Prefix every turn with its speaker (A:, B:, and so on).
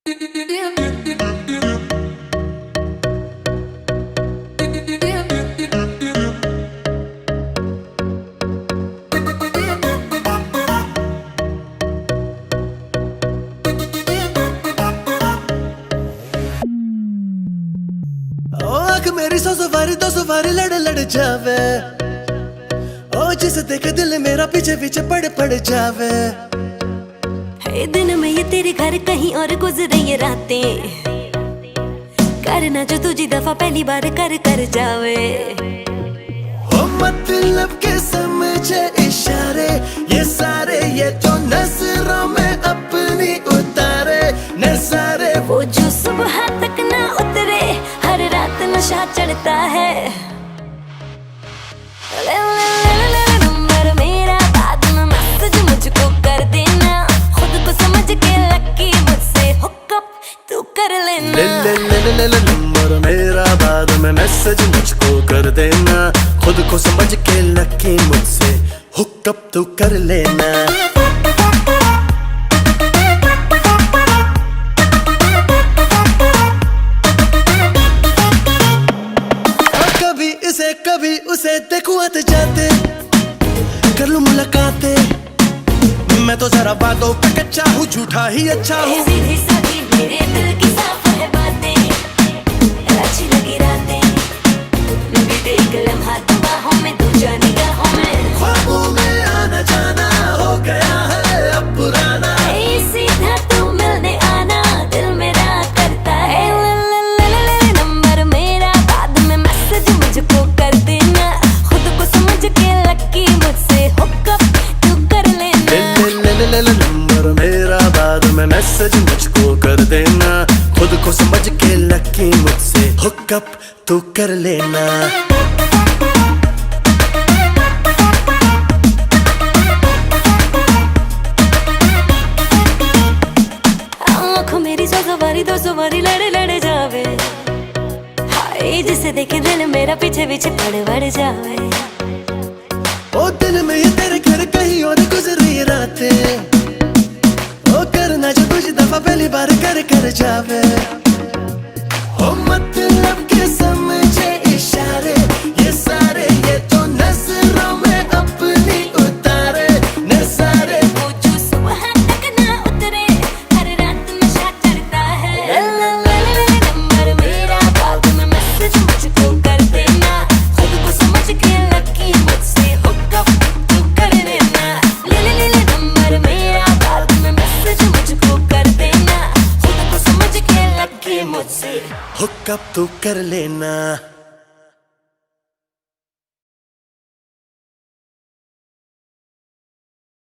A: मेरी 100 सवारी 200 सवारी लड़ लड़ जावे। ओ जिसे देख दिल मेरा पीछे पीछे पड़ जावे।
B: है दिन में ये तेरे घर कहीं और गुजरे ये रातें, करना जो तुझी दफा पहली बार कर जावे।
A: ओ मतलब के समझे इशारे ये सारे, ये तो नजरों में अपनी उतारे नजारे।
B: वो जो सुबह तक ना उतरे, हर रात नशा चढ़ता है। ले ले ले ले नंबर मेरा, बाद में मैसेज मुझको कर देना। खुद को समझ के लकी मुझसे हुकअप तू कर लेना।
A: ले ले ले ले ले नंबर मेरा, बाद में मैसेज मुझको कर देना। खुद को समझ के लकी मुझसे हुकअप तू कर लेना। कभी उसे देखूं आते जाते, कर लूं मुलाकातें। मैं तो जरा बातों पे कच्चा हूँ, झूठा ही अच्छा हूँ।
B: सीधी सादी मेरे दिल की साफ है बातें, अच्छी लगी रातें। बीते एक लम्हा बाहों में, दूजा निगाहों में।
A: ख्वाबों में आना जाना हो गया है अब पुराना।
B: सीधा तू मिलने आना, दिल मेरा करता है। ले नंबर मेरा, बाद में मैसेज मुझको कर देना। खुद को समझ के लकी मुझसे हुकअप तू कर लेना।
A: ले नंबर मेरा, बाद में मैसेज मुझको कर देना। खुद को समझ के लकी मुझसे हुकअप तू कर लेना।
B: मेरी 100 सवारी 200 सवारी लड़े लड़े जावे। हाय जिसे देखे दिल मेरा पीछे पीछे पड़ जावे।
A: ओ दिल में ये तेरे घर कहीं और गुजरी रातें। ओ करना जो कुछ दफा पहली बार कर जावे। ओ मतलब के समझे इशारे ये सारे, ये तो नजरों में अपनी उतारे नजारे।
B: वो जो सुबह तक ना उतरे, हर रात नशा चढ़ता है। नंबर मेरा, बाद में मैसेज मुझको कर देना। खुद को समझ के लकी मुझसे हुकअप तू कर लेना। ले नंबर मेरा, बाद में मैसेज मुझको कर देना। खुद को समझ के लकी मुझसे
A: हुकअप तू कर लेना।